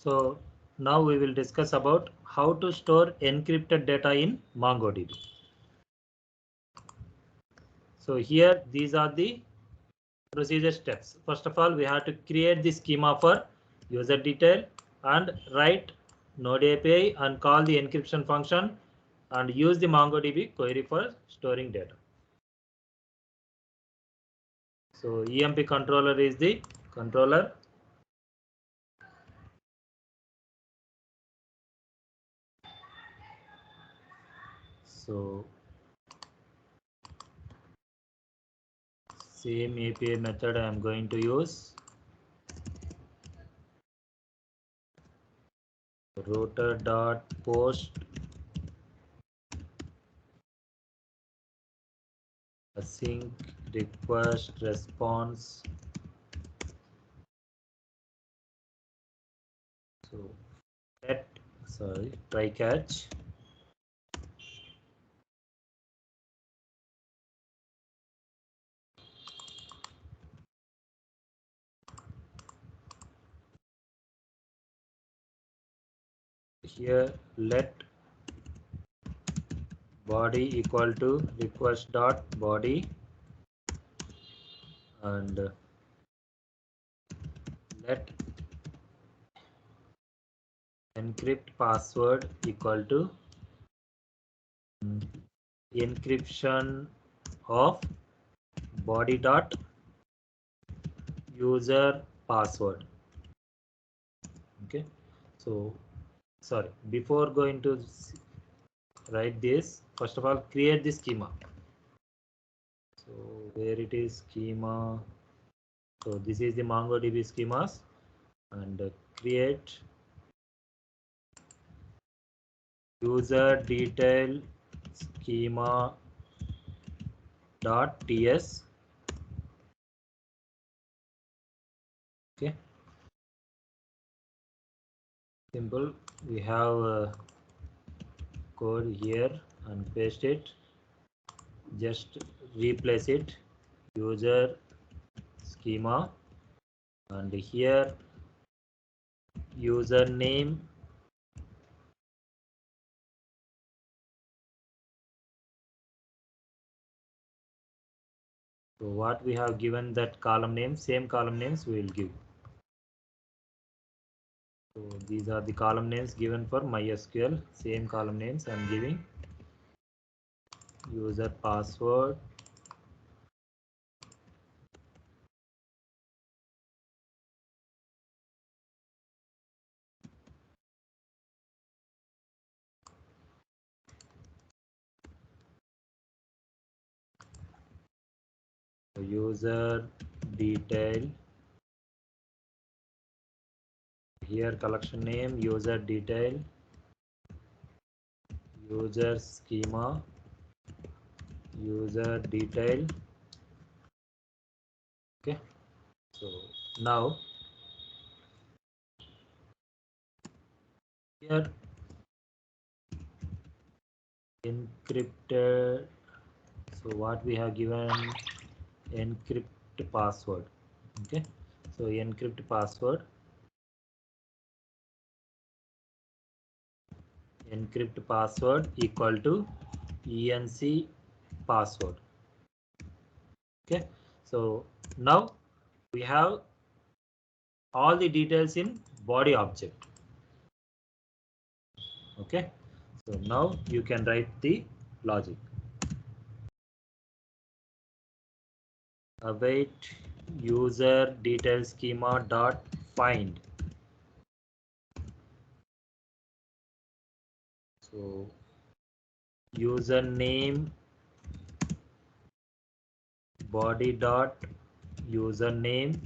So now we will discuss about how to store encrypted data in MongoDB. So here these are the procedure steps. First of all, we have to create the schema for user detail and write Node API and call the encryption function and use the MongoDB query for storing data. So EMP controller is the controller. So same API method I am going to use. Router.post async request response. So try catch. Here let body equal to request dot body and let encrypt password equal to encryption of body dot user password. Okay, so sorry, before going to write this, first of all create the schema. So where it is schema, so this is the MongoDB schemas and create user detail schema dot ts. Okay, simple. We have code here and paste it. Just replace it user schema and here username so what we have given that column name, same column names we will give. So these are the column names given for MySQL, same column names I am giving. User password, user detail, here collection name, user detail, user schema, user detail. Okay, so now here encrypted, so what we have given encrypt password. Okay, so encrypt password, encrypt password equal to enc password. Okay, so now we have all the details in body object. Okay, so now you can write the logic. Await user detail schema dot find. So username body dot username,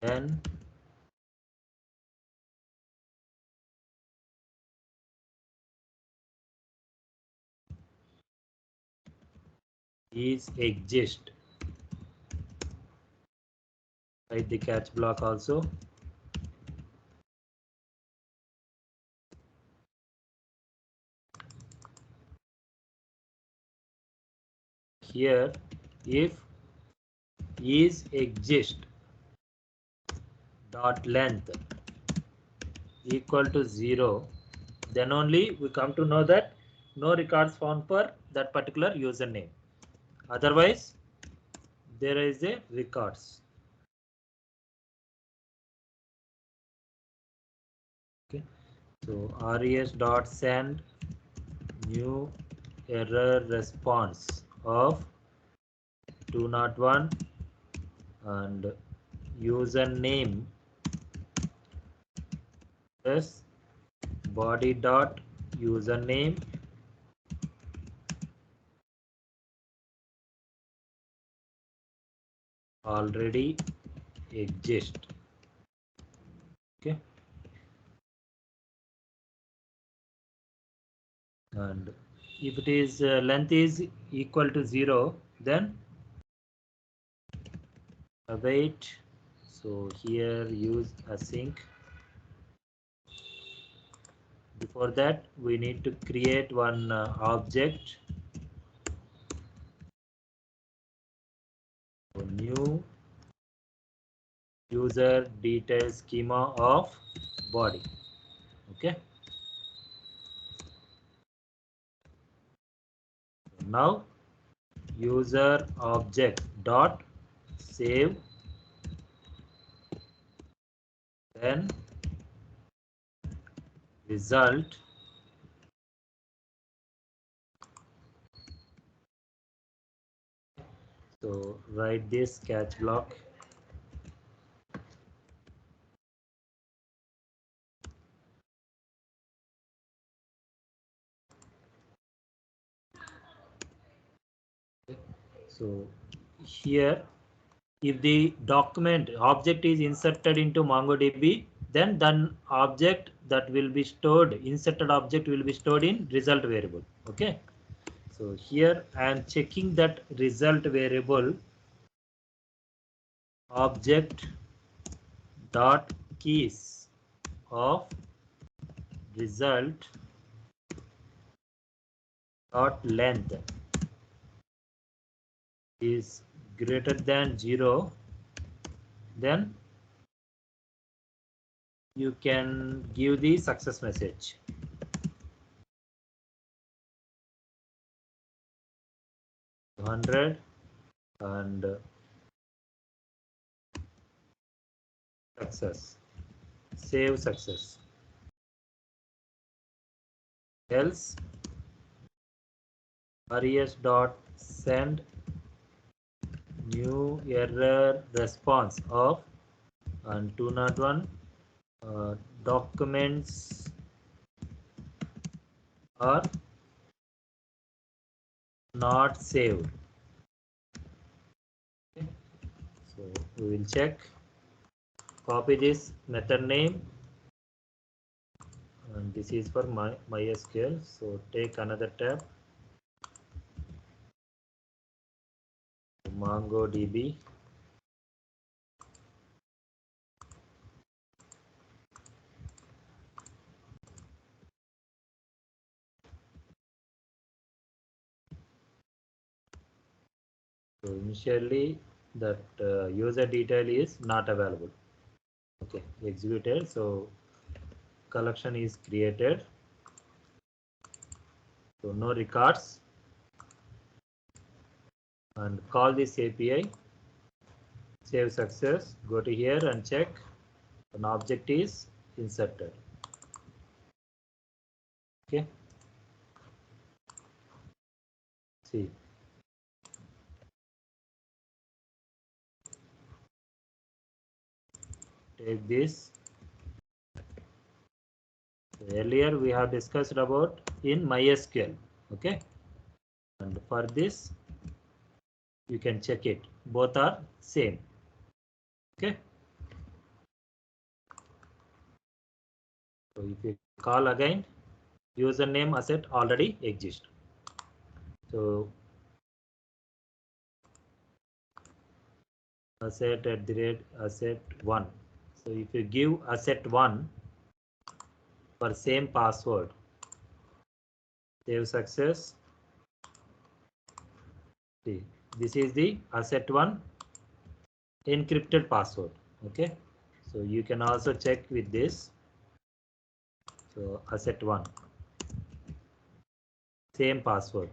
then is exist. Write the catch block also. Here if is exist, dot length equal to 0, then only we come to know that no records found for that particular username. Otherwise, there is a records. Okay, so res dot send new error response of 201 and username plus body dot username already exist. Okay, and if it is length is equal to 0, then await. So here use async. Before that, we need to create one object. So new user detail schema of body. Okay. Now user object dot save, then result so write this catch block. So here if the document object is inserted into MongoDB, then object that will be stored, inserted object will be stored in result variable. Okay. So here I am checking that result variable object dot keys of result dot length is greater than 0, then you can give the success message. 100 and success, save success, else res dot send new error response of and 201 documents are not saved. Okay. So we will check, copy this method name, and this is for MySQL. So take another tab, MongoDB. So initially that user detail is not available. Okay, executed. So collection is created. So no records, and call this API, save success, go to here and check an object is inserted. Okay, see, take this. Earlier we have discussed about in MySQL. Okay, and for this you can check it, both are same. Okay, so if you call again, username asset already exists. So asset at the rate asset 1. So if you give asset 1 for same password, save success. See, this is the asset 1 encrypted password. Okay, So you can also check with this. So asset1, same password.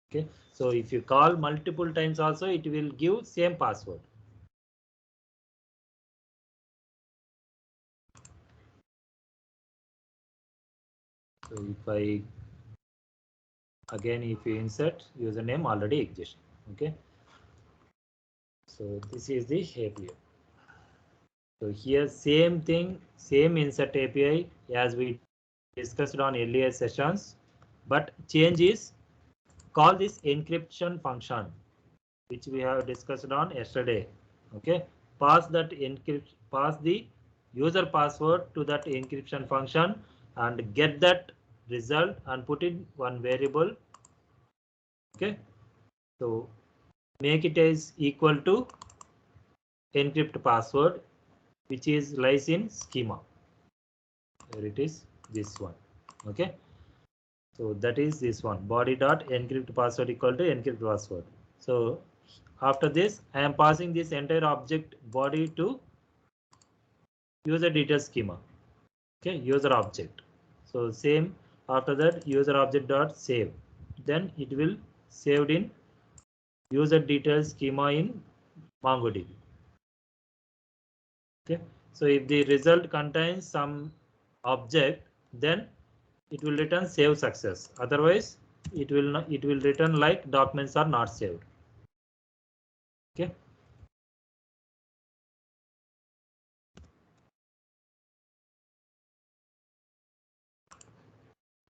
Okay, so if you call multiple times also, it will give same password. So if I again, if you insert, username already exists. Okay, so this is the API. So here same thing, same insert API as we discussed on earlier sessions, but change is call this encryption function, which we have discussed on yesterday. Okay, pass the user password to that encryption function and get that result and put in one variable. Okay, so make it as equal to encrypt password, which is lies in schema. Here it is, this one. Okay, so that is this one, body dot encrypt password equal to encrypt password. So after this, I am passing this entire object body to user detail schema. Okay, user object. So same, after that user object dot save, then it will saved in user detail schema in MongoDB. Okay, so if the result contains some object, then it will return save success. Otherwise, it will not, it will return like documents are not saved. Okay,